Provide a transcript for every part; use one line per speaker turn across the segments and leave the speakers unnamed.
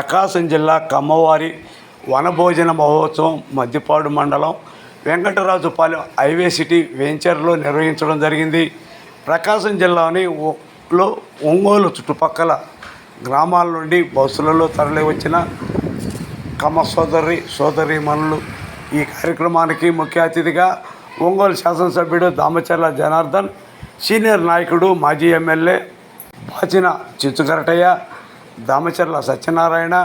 ప్రకాశం జిల్లా కమ్మవారి వనభోజన మహోత్సవం మద్దిపాడు మండలం వెంకటరాజుపాలెం హైవే సిటీ వెంచర్లో నిర్వహించడం జరిగింది. ప్రకాశం జిల్లాని ఒంగోలు చుట్టుపక్కల గ్రామాల నుండి బస్సులలో తరలి వచ్చిన కమ్మ సోదరీమణులు ఈ కార్యక్రమానికి ముఖ్య అతిథిగా ఒంగోలు శాసనసభ్యుడు దామచర్ల జనార్దన్, సీనియర్ నాయకుడు మాజీ ఎమ్మెల్యే బాచిన చిచ్చుకరటయ్య, దామచర్ల సత్యనారాయణ,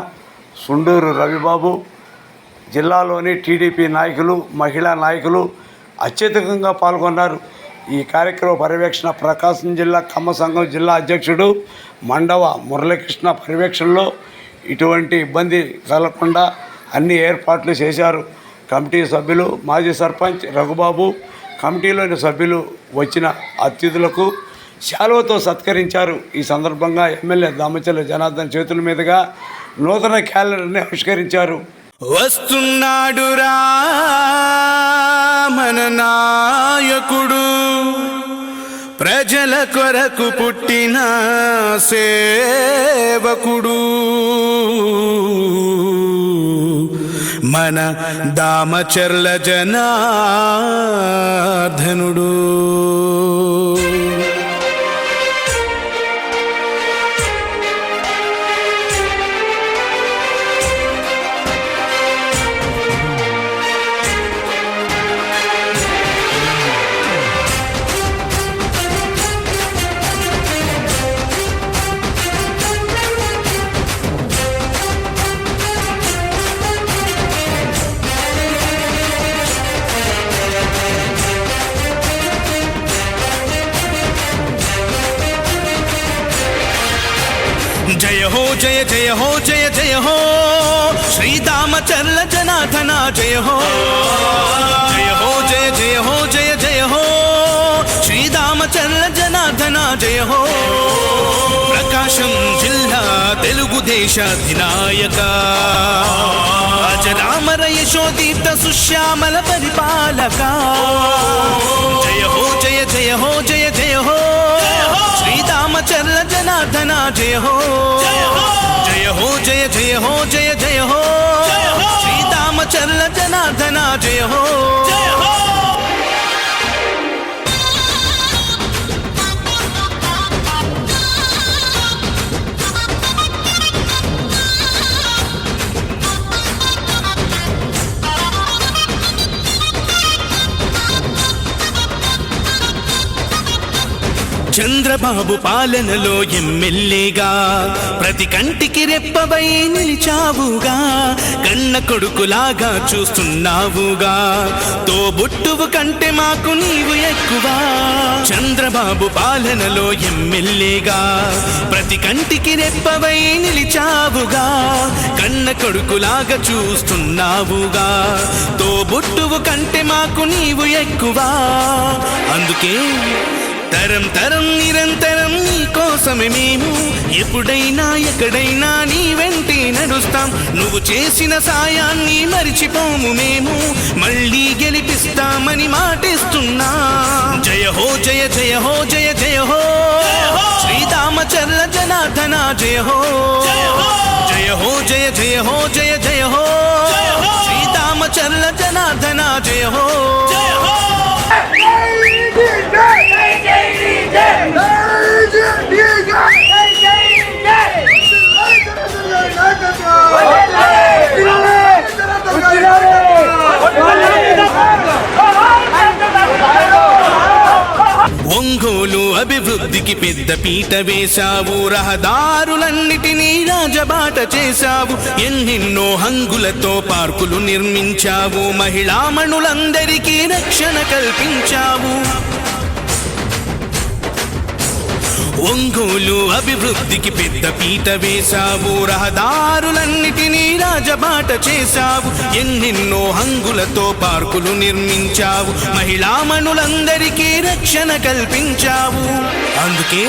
సుండూరు రవిబాబు, జిల్లాలోని టీడీపీ నాయకులు, మహిళా నాయకులు అత్యధికంగా పాల్గొన్నారు. ఈ కార్యక్రమ పర్యవేక్షణ ప్రకాశం జిల్లా కమ్మ సంఘం జిల్లా అధ్యక్షుడు మండవ మురళీకృష్ణ పర్యవేక్షణలో ఇటువంటి ఇబ్బంది కలగకుండా అన్ని ఏర్పాట్లు చేశారు. కమిటీ సభ్యులు, మాజీ సర్పంచ్ రఘుబాబు, కమిటీలోని సభ్యులు వచ్చిన అతిథులకు శాలువతో సత్కరించారు. ఈ సందర్భంగా ఎమ్మెల్యే దామచర్ల జనార్దన్ చేతుల మీదుగా నూతన క్యాలెండర్ని ఆవిష్కరించారు.
వస్తున్నాడు రా మన నాయకుడు, ప్రజల కొరకు పుట్టిన సేవకుడు, మన దామచర్ల జనార్దనుడు. జయ హో జయ జయ హో జయ జయ హో శ్రీదామచర్ల జనార్దన జయ హో. జయ హో జయ జయ హో జయ జయ హో శ్రీదామచర్ల జనార్దన జయ హో. ప్రకాశం జిల్లా తెలుగుదేశ అధినాయక, అజరామర యశోదీప్త సుశ్యామల పరిపాలక. జయ హో జయ జయ హో జయ జయ హో శ్రీదామచర్ల జనార్దన జయ హో. జయ హో జయ జయ హో జయ జయ హో శ్రీదామచర్ల జనార్దన జయ హో. చంద్రబాబు పాలనలో ఎమ్మెల్యేగా ప్రతి కంటికి రెప్పవై నిలిచావుగా, కన్న కొడుకులాగా చూస్తున్నావుగా, తోబుట్టువు కంటే మాకు నీవు ఎక్కువ. చంద్రబాబు పాలనలో ఎమ్మెల్యేగా ప్రతి కంటికి రెప్పవై నిలిచావుగా, కన్న కొడుకులాగా చూస్తున్నావుగా, తోబుట్టువు కంటే మాకు నీవు ఎక్కువ. అందుకే తరం తరం నిరంతరం నీ కోసమే మేము ఎప్పుడైనా ఎక్కడైనా నీ వెంటే నడుస్తాం. నువ్వు చేసిన సాయాన్ని మరిచిపోము మేము, మళ్ళీ గెలిపిస్తామని మాటిస్తున్నా. జయ హో జయ జయ హో జయ జయ హో శ్రీదామచర్ల జనార్దన జయ హో. జయ హో జయ జయ హో జయ జయ హో శ్రీదామచర్ల జనార్దన జయ హో. ఒంగోలు అభివృద్ధికి పెద్ద పీట వేశావు, రహదారులన్నిటినీ రాజబాట చేశావు, ఎన్నెన్నో హంగులతో పార్కులు నిర్మించావు, మహిళామణులందరికీ రక్షణ కల్పించావు. ఒంగోలు అభివృద్ధికి పెద్ద పీట వేశావు, రహదారులన్నిటినీ రాజబాట చేశావు, ఎన్నెన్నో హంగులతో పార్కులు నిర్మించావు, మహిళామణులందరికీ రక్షణ కల్పించావు. అందుకే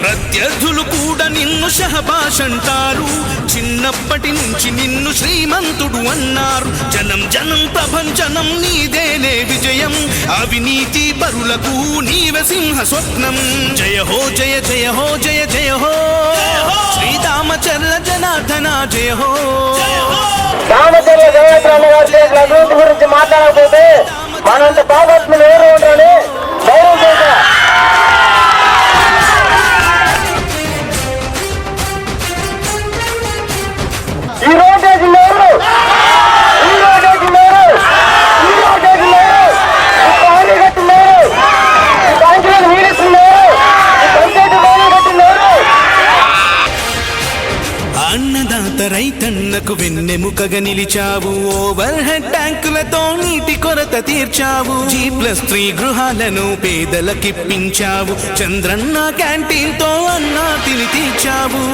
ప్రత్యర్థులు కూడా నిన్ను షహబాష్ అంటారు. చిన్నప్పటి నుంచి నిన్ను శ్రీమంతుడు అన్నారు. జనం జనం ప్రభంజనం నీదేలే విజయం. అవినీతి పరులకు నీవే సింహ స్వప్నం. జయ హో జయ జయ హో జయ జయ హో శ్రీరామచంద్ర జనార్దన జయ హో.
రామచంద్ర జయరామ గారు చేసిన అభివృద్ధి గురించి మాట్లాడకపోతే మనంత పాపాత్ములు ఎవరు ఉంటారని ధైర్యం చేశా. ఈ రోడ్ వేసింది ఎవరు? ఈ రోడ్ వేసింది ఎవరు? ఈ రోడ్ వేసింది ఎవరు? ఈ పానీ కట్టింది ఎవరు? ఈ బ్యాంకులను వీడిస్తుంది ఎవరు? ఈ పంచాయతీ భవనం కట్టింది ఎవరు?
అన్నదాత రైతన్నకు వెన్నెముకగా నిలిచావు. ఓవర్ హెడ్ ట్యాంకులతో నీటి కొరత తీర్చావు. G+3 గృహాలను పేదలకిప్పించావు. చంద్రన్న క్యాంటీన్ తో అన్నా తిని తీర్చావు.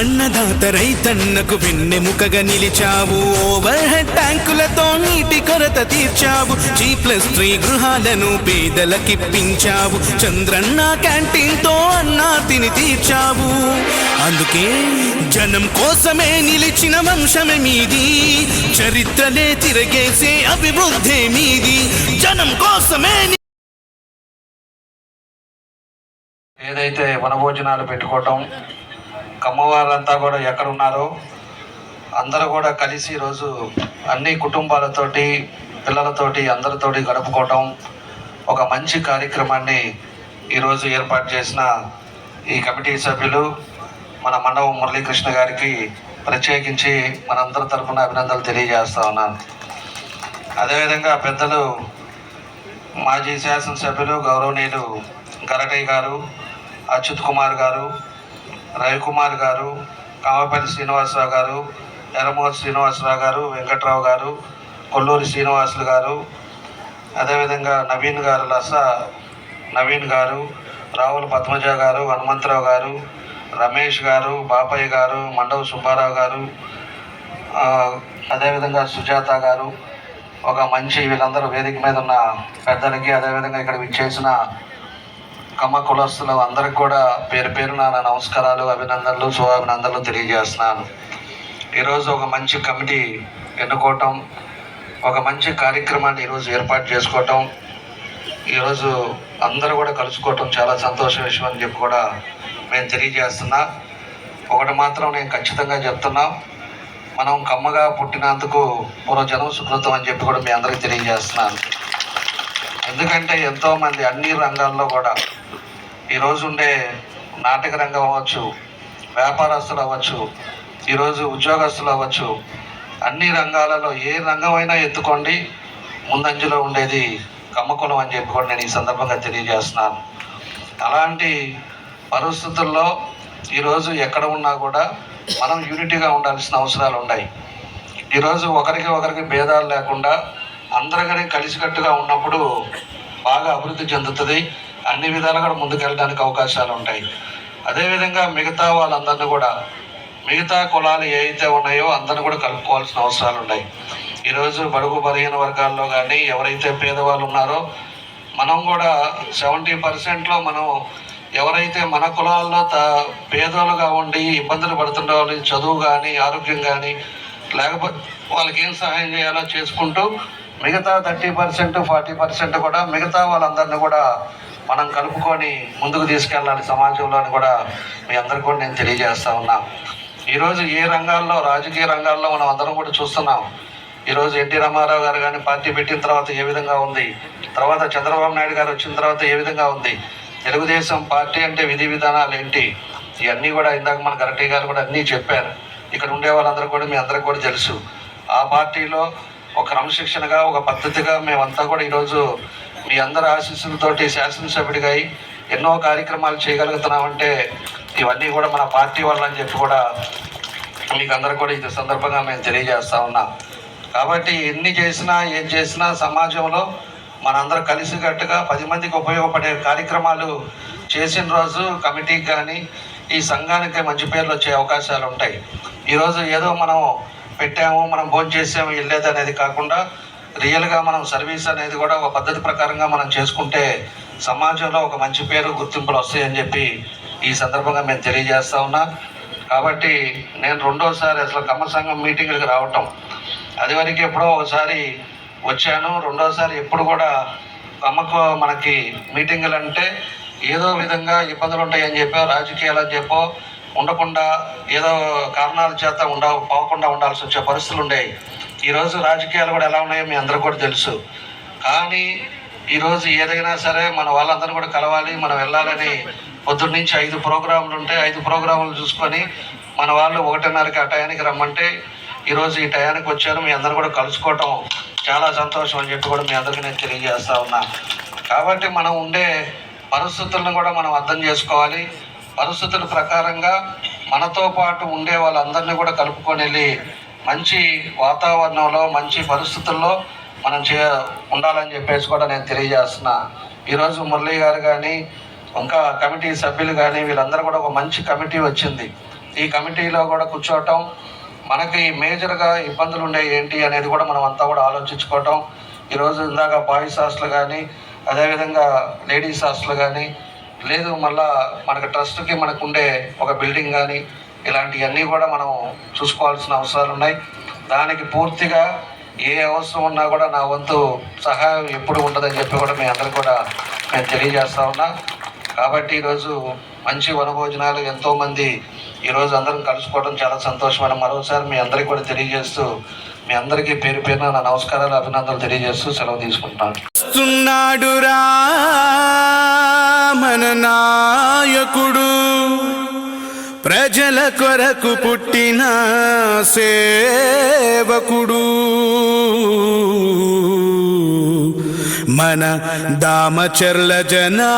అన్నదాత రైతన్నకు వెన్నెముకగా నిలిచావు. ఓవర్ హెడ్ ట్యాంకులతో నీటి కొరత తీర్చావు. G+3 గృహాలను పేదలకిప్పించావు. చంద్రన్న క్యాంటీన్ తో అన్నా తిని తీర్చావు. అందుకే జనం కోసమే నిలిచిన వంశమే మీది. చరిత్రలే తిరగేసే అభివృద్ధి మీది. జనం కోసమే.
ఏదైతే వనభోజనాలు పెట్టుకోవటం, కమ్మవారంతా కూడా ఎక్కడున్నారో అందరూ కూడా కలిసి ఈరోజు అన్ని కుటుంబాలతోటి పిల్లలతోటి అందరితోటి గడుపుకోవటం ఒక మంచి కార్యక్రమాన్ని ఈరోజు ఏర్పాటు చేసిన ఈ కమిటీ సభ్యులు మన మండవం మురళీకృష్ణ గారికి ప్రత్యేకించి మనందరి తరఫున అభినందనలు తెలియజేస్తా ఉన్నాను. అదేవిధంగా పెద్దలు మాజీ శాసనసభ్యులు గౌరవనీయులు గరటయ్య గారు, అచ్యుత్ కుమార్ గారు, రవికుమార్ గారు, కామపల్లి శ్రీనివాసరావు గారు, ఎర్రమోహన్ శ్రీనివాసరావు గారు, వెంకట్రావు గారు, కొల్లూరి శ్రీనివాసులు గారు, అదేవిధంగా నవీన్ గారు, నవీన్ గారు, రావుల పద్మజ గారు, హనుమంతరావు గారు, రమేష్ గారు, బాపయ్య గారు, మండవ సుబ్బారావు గారు, అదేవిధంగా సుజాత గారు, ఒక మంచి వీళ్ళందరూ వేదిక మీద ఉన్న పెద్దలకి, అదేవిధంగా ఇక్కడ విచ్చేసిన కమ్మ కులస్తులు అందరికి కూడా పేరు పేరున నా నమస్కారాలు, అభినందనలు, శుభాభినందనలు తెలియజేస్తున్నాను. ఈరోజు ఒక మంచి కమిటీ ఎన్నుకోవటం, ఒక మంచి కార్యక్రమాన్ని ఈరోజు ఏర్పాటు చేసుకోవటం, ఈరోజు అందరూ కూడా కలుసుకోవటం చాలా సంతోష విషయం అని చెప్పి కూడా మేము తెలియజేస్తున్నా. ఒకటి మాత్రం నేను ఖచ్చితంగా చెప్తున్నా, మనం కమ్మగా పుట్టినందుకు పూర్వజన్మ సుకృతం అని చెప్పి కూడా మీ అందరికీ తెలియజేస్తున్నాను. ఎందుకంటే ఎంతోమంది అన్ని రంగాల్లో కూడా ఈరోజు ఉండే నాటక రంగం అవ్వచ్చు, వ్యాపారస్తులు అవ్వచ్చు, ఈరోజు ఉద్యోగస్తులు అవ్వచ్చు, అన్ని రంగాలలో ఏ రంగమైనా ఎత్తుకోండి, ముందంజలో ఉండేది కమ్మకులం అని చెప్పి కూడా నేను ఈ సందర్భంగా తెలియజేస్తున్నాను. అలాంటి పరిస్థితుల్లో ఈరోజు ఎక్కడ ఉన్నా కూడా మనం యూనిటీగా ఉండాల్సిన అవసరాలు ఉన్నాయి. ఈరోజు ఒకరికి భేదాలు లేకుండా అందరికీ కలిసికట్టుగా ఉన్నప్పుడు బాగా అభివృద్ధి చెందుతుంది, అన్ని విధాలుగా ముందుకెళ్ళడానికి అవకాశాలు ఉంటాయి. అదేవిధంగా మిగతా వాళ్ళందరినీ కూడా, మిగతా కులాలు ఏవైతే ఉన్నాయో అందరినీ కూడా కలుపుకోవాల్సిన అవసరాలు ఉన్నాయి. ఈరోజు బడుగు బలహీన వర్గాల్లో కానీ ఎవరైతే పేదవాళ్ళు ఉన్నారో మనం కూడా 70%లో మనం ఎవరైతే మన కులాల్లో పేదోలుగా ఉండి ఇబ్బందులు పడుతుండే వాళ్ళు చదువు కానీ ఆరోగ్యం కానీ లేకపోతే వాళ్ళకి ఏం సహాయం చేయాలో చేసుకుంటూ మిగతా 30% 40% కూడా మిగతా వాళ్ళందరినీ కూడా మనం కలుపుకొని ముందుకు తీసుకెళ్ళాలి సమాజంలోని కూడా మీ అందరికీ కూడా నేను తెలియజేస్తా ఉన్నా. ఈరోజు ఏ రంగాల్లో, రాజకీయ రంగాల్లో మనం అందరం కూడా చూస్తున్నాం. ఈరోజు ఎన్టీ రామారావు గారు కానీ పార్టీ పెట్టిన తర్వాత ఏ విధంగా ఉంది, తర్వాత చంద్రబాబు నాయుడు గారు వచ్చిన తర్వాత ఏ విధంగా ఉంది, తెలుగుదేశం పార్టీ అంటే విధి విధానాలు ఏంటి, ఇవన్నీ కూడా ఇందాక మన గరటి గారు కూడా అన్నీ చెప్పారు. ఇక్కడ ఉండే వాళ్ళందరూ కూడా మీ అందరికీ కూడా తెలుసు. ఆ పార్టీలో ఒక క్రమశిక్షణగా, ఒక పద్ధతిగా మేమంతా కూడా ఈరోజు మీ అందరి ఆశీస్సులతోటి శాసనసభ్యుడిగా ఎన్నో కార్యక్రమాలు చేయగలుగుతున్నామంటే ఇవన్నీ కూడా మన పార్టీ వల్ల అని చెప్పి కూడా మీకు అందరూ కూడా ఈ సందర్భంగా మేము తెలియజేస్తా ఉన్నాం. కాబట్టి ఎన్ని చేసినా ఏం చేసినా సమాజంలో మనందరూ కలిసికట్టుగా 10 మందికి ఉపయోగపడే కార్యక్రమాలు చేసిన రోజు కమిటీకి కానీ ఈ సంఘానికి మంచి పేర్లు వచ్చే అవకాశాలు ఉంటాయి. ఈరోజు ఏదో మనం పెట్టాము, మనం భోజనం చేసాము, వెళ్ళేది అనేది కాకుండా రియల్గా మనం సర్వీస్ అనేది కూడా ఒక పద్ధతి ప్రకారంగా మనం చేసుకుంటే సమాజంలో ఒక మంచి పేరు గుర్తింపులు వస్తాయని చెప్పి ఈ సందర్భంగా మేము తెలియజేస్తా ఉన్నా. కాబట్టి నేను రెండోసారి అసలు కమ్మ సంఘం మీటింగ్లకు రావటం, అది వరకు ఎప్పుడో ఒకసారి వచ్చాను. రెండోసారి ఎప్పుడు కూడా కమ్మకు మనకి మీటింగులు అంటే ఏదో విధంగా ఇబ్బందులు ఉంటాయని చెప్పో, రాజకీయాలు అని చెప్పో ఉండకుండా ఏదో కారణాల చేత పోకుండా ఉండాల్సి వచ్చే పరిస్థితులు ఉండేవి. ఈరోజు రాజకీయాలు కూడా ఎలా ఉన్నాయో మీ అందరికీ కూడా తెలుసు. కానీ ఈరోజు ఏదైనా సరే మన వాళ్ళందరూ కూడా కలవాలి, మనం వెళ్ళాలని పొద్దున్న నుంచి 5 ప్రోగ్రాములు ఉంటే 5 ప్రోగ్రాములు చూసుకొని మన వాళ్ళు 1:30కి ఆ టయానికి రమ్మంటే ఈరోజు ఈ టయానికి వచ్చారు. మీ అందరూ కూడా కలుసుకోవటం చాలా సంతోషం అని చెప్పి కూడా మీ అందరికీ నేను తెలియజేస్తా ఉన్నా. కాబట్టి మనం ఉండే పరిస్థితులను కూడా మనం అర్థం చేసుకోవాలి. పరిస్థితుల ప్రకారంగా మనతో పాటు ఉండే వాళ్ళందరినీ కూడా కలుపుకొని వెళ్ళి మంచి వాతావరణంలో మంచి పరిస్థితుల్లో మనం ఉండాలని చెప్పేసి కూడా నేను తెలియజేస్తున్నా. ఈరోజు మురళీ గారు కానీ ఇంకా కమిటీ సభ్యులు కానీ వీళ్ళందరూ కూడా ఒక మంచి కమిటీ వచ్చింది. ఈ కమిటీలో కూడా కూర్చోవటం, మనకి మేజర్గా ఇబ్బందులు ఉండే ఏంటి అనేది కూడా మనం అంతా కూడా ఆలోచించుకోవటం. ఈరోజు ఇందాక బాయ్స్ హాస్టల్ కానీ అదేవిధంగా లేడీస్ హాస్టల్ కానీ లేదు, మళ్ళా మనకు ట్రస్ట్కి మనకు ఉండే ఒక బిల్డింగ్ కానీ ఇలాంటివన్నీ కూడా మనం చూసుకోవాల్సిన అవసరాలు ఉన్నాయి. దానికి పూర్తిగా ఏ అవసరం ఉన్నా కూడా నా వంతు సహాయం ఎప్పుడు ఉంటుందని చెప్పి కూడా మీ అందరికీ కూడా నేను తెలియజేస్తా ఉన్నా. కాబట్టి ఈరోజు మంచి వనభోజనాలు ఎంతోమంది ఈరోజు అందరం కలుసుకోవడం చాలా సంతోషమైన మరోసారి మీ అందరికీ కూడా తెలియజేస్తూ మీ అందరికీ పేరు పేరున నా నమస్కారాలు అభినందనలు తెలియజేస్తూ సెలవు తీసుకుంటున్నాను.
మన నాయకుడు ప్రజల కొరకు పుట్టిన సేవకుడు మన దామచర్ల జనార్దనుడు.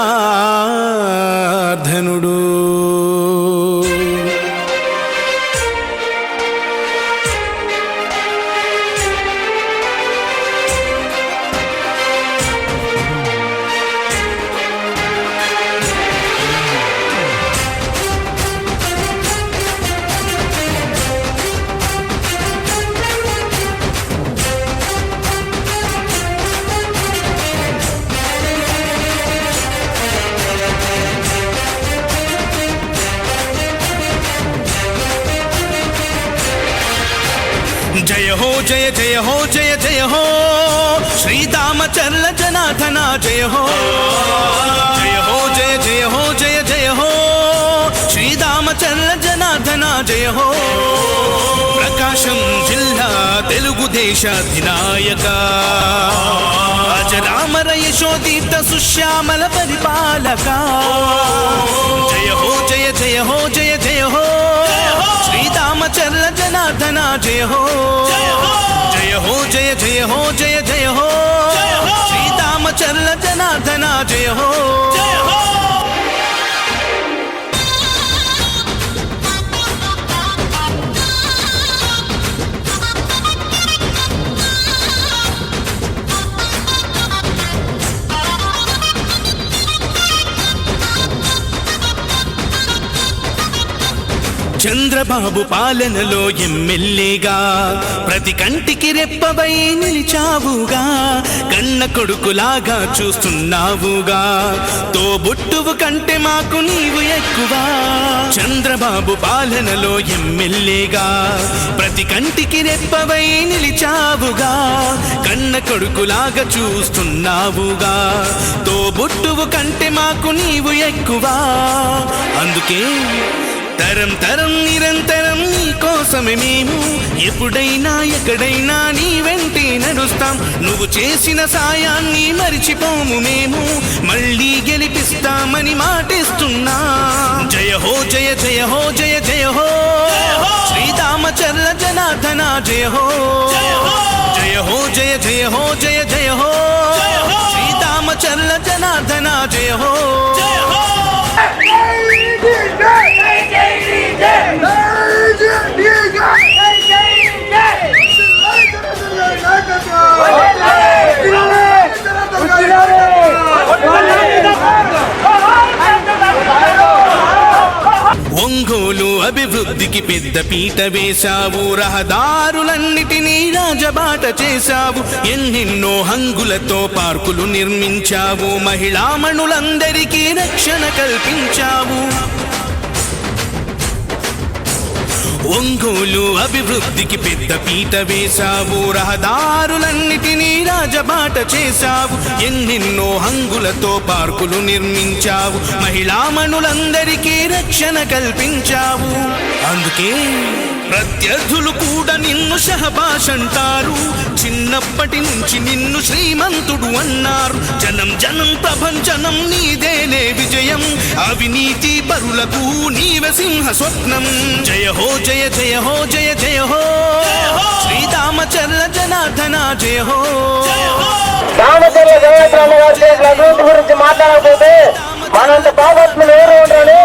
జయ హో జయ జయ హో జయ జయ హో శ్రీరామచంద్ర జనార్దన జయ హో. జయ హో జయ జయ హో జయ జయ హో శ్రీరామచంద్ర జనార్దన జయ హో. ప్రకాశం జిల్లా తెలుగుదేశ అధినాయక అజరామర యశోదీప్త సుశ్యామల పరిపాలక. జయ హో జయ జయ హో జయ జయ హో శ్రీరామచంద్ర జనార్దన జయ హో. జయ హో జయ జయ హో జయ జయ హో శ్రీరామచంద్ర జనార్దన జయ హో. చంద్రబాబు పాలనలో ఎమ్మెల్యేగా ప్రతి కంటికి రెప్పవై నిలిచావుగా, కన్న కొడుకులాగా చూస్తున్నావుగా, తోబుట్టువు కంటే మాకు నీవు ఎక్కువ. చంద్రబాబు పాలనలో ఎమ్మెల్యేగా ప్రతి కంటికి రెప్పవై నిలిచావుగా, కన్న కొడుకులాగా చూస్తున్నావుగా, తోబుట్టువు కంటే మాకు నీవు ఎక్కువ. అందుకే తరం తరం నిరంతరం నీ కోసమే మేము ఎప్పుడైనా ఎక్కడైనా నీ వెంటే నడుస్తాం. నువ్వు చేసిన సాయాన్ని మరిచిపోము మేము, మళ్ళీ గెలిపిస్తామని మాటిస్తున్నా. జయ హో జయ జయ హో జయ జయ హో శ్రీరామచంద్ర జనార్దన జయ హో. జయ హో జయ జయ హో జయ జయ హో శ్రీరామచంద్ర జనార్దన జయ హో. ఒంగోలు అభివృద్ధికి అభివృద్ధికి పెద్ద పీట వేశావు, రహదారులన్నిటినీ రాజబాట చేశావు, ఎన్నెన్నో హంగులతో పార్కులు నిర్మించావు, మహిళామణులందరికీ రక్షణ కల్పించావు. ఒంగోలు అభివృద్ధికి పెద్ద పీట వేశావు, రహదారులన్నిటినీ రాజబాట చేశావు, ఎన్నెన్నో హంగులతో పార్కులు నిర్మించావు, మహిళామణులందరికీ రక్షణ కల్పించావు. అందుకే ప్రత్యర్థులు కూడా నిన్ను షహబాష్ అంటారు, చిన్నప్పటి నుంచి నిన్ను శ్రీమంతుడు అన్నారు. జనం జనం ప్రభంజనం నీదేనే విజయం, అవినీతి పరులకు నీవే సింహ స్వప్నం. జయ హో జయ జయ హో జయ జయ హో శ్రీరామచర్ల జనార్దన జయ హో.
రామచర్ల జనార్దన గారి చేసిన అభివృద్ధి గురించి మాట్లాడకపోతే మనంత పాపత్ములు ఎవరు ఉంటారని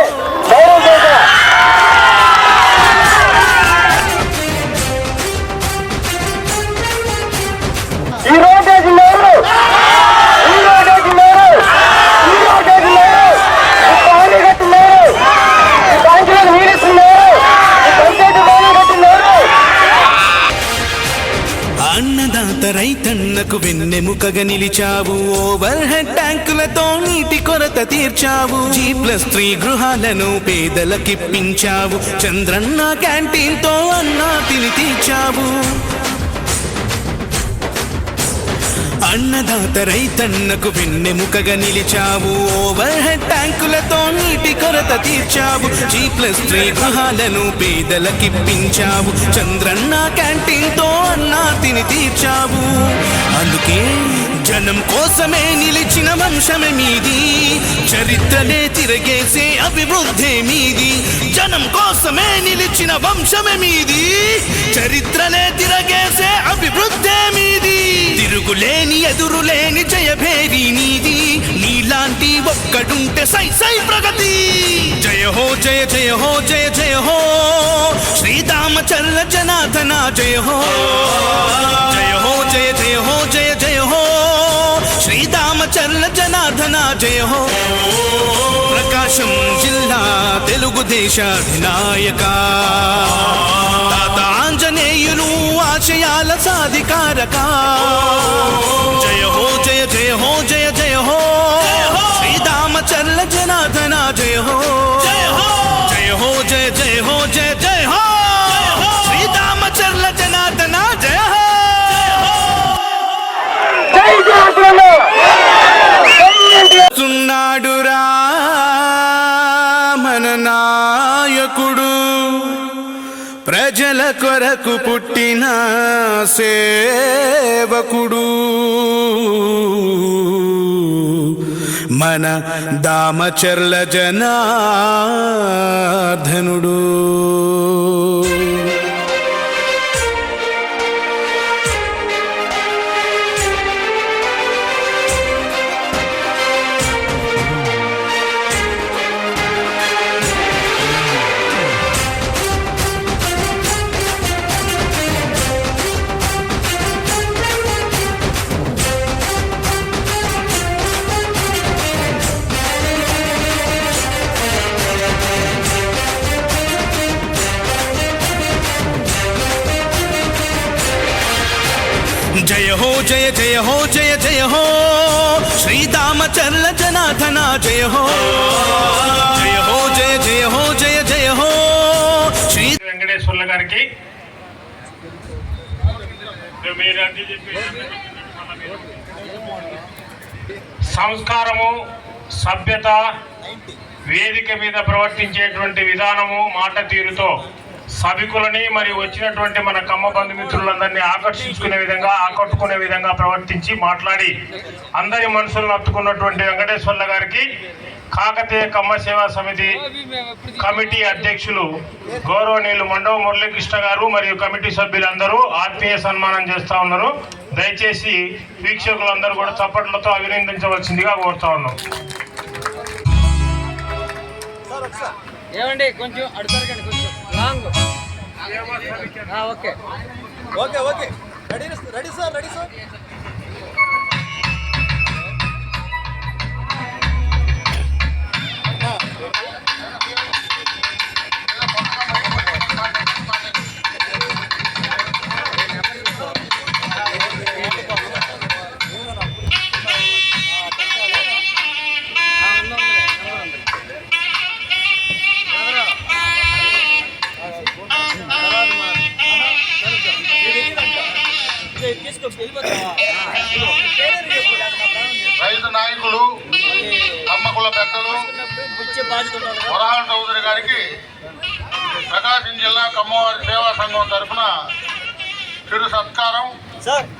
ధైర్యం చేశా. ఈ రోడ్డు వేసినారు, ఈ రోడ్డు వేసినారు, ఈ రోడ్డు వేసినారు, ఈ పాలు కట్టినారు, ఈ బ్యాంకులకు నీళ్ళిస్తున్నారు, ఈ పంచాయతీ బాగా కట్టినారు.
అన్నదాత రైతన్నకు వెన్నెముకగా నిలిచావు, ఓవర్ హెడ్ ట్యాంకులతో నీటి కొరత తీర్చావు, G+3 గృహాలను పేదలకిప్పించావు, చంద్రన్న క్యాంటీన్ తో అన్నా తిని తీర్చావు. అన్నదాత రైతన్నకు వెన్నెముకగా నిలిచావు, ఓవర్ హెడ్ ట్యాంకులతో నీటి కొరత తీర్చావు, G+3 గృహాలను పేదలకిప్పించావు, చంద్రన్న క్యాంటీన్ తో అన్నా తిని తీర్చావు. అందుకే జనం కోసమే నిలిచిన వంశమే మీది, చరిత్రనే తిరగేసే అభివృద్ధే మీది. జనం కోసమే నిలిచిన వంశమే మీది, చరిత్రనే తిరగేసే అభివృద్ధే మీది. తిరుగులేని ఎదురులేని జయభేరి నీది, నీలాంటి ఒక్కడుంటే సై సై ప్రగతి. జయ హో జయ జయ హో జయ జయ హో శ్రీరామచర్ల జనార్దన జయ హో. జయ హో జయ జయ హో జయ జయ హో శ్రీరామచర్ల జనార్దన జయ హో. ప్రకాశం జిల్లా తెలుగుదేశ అధినాయక, తాత ఆంజనేయులు ఆశయాల సాధికారక. జయ హో జయ జయ హో జయ జయ హో శ్రీరామచర్ల జనార్దన జయ హో. జయ హో జయ జయ హో జయ జయ హో శ్రీరామచర్ల జనార్దన జయ హో.
జై జనార్దన,
సున్నాడురా మన నాయకుడు, ప్రజల కొరకు పుట్టిన సేవకుడు, మన దామచర్ల జనార్దనుడు. జయ హో జయ జయ హో జయ జయ హో శ్రీరామచర్ల జనార్దన జయ హో. జయ హో జయ జయ హో జయ జయ హో శ్రీ
వెంకటేశ్వర్ల గారికి సంస్కారము, సభ్యత, వేదిక మీద ప్రవర్తించేటువంటి విధానము, మాట తీరుతో సభికులని మరియు వచ్చినటువంటి మన కమ్మ బంధుమిత్రులందరినీ ఆకట్టుకునే విధంగా ప్రవర్తించి మాట్లాడి అందరి మనసులను హత్తుకున్నటువంటి వెంకటేశ్వర్ల గారికి కాకతీయ కమ్మ సేవా సమితి కమిటీ అధ్యక్షులు గౌరవనీయులు మండవ మురళీకృష్ణ గారు మరియు కమిటీ సభ్యులందరూ ఆత్మీయ సన్మానం చేస్తూ ఉన్నారు. దయచేసి వీక్షకులందరూ కూడా చప్పట్లతో అభినందించవలసిందిగా కోరుతా ఉన్నాం.
ఏమండి కొంచెం అడుగుతారు, కొంచెం long. Okay okay okay ready ready sir, ready sir.
రైతు నాయకులు అమ్మకుల పెద్దలు వరహాల చౌదరి గారికి ప్రకాశం జిల్లా కమ్మవారి సేవా సంఘం తరఫున చిరు సత్కారం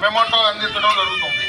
మెమోంటో అందించడం జరుగుతుంది.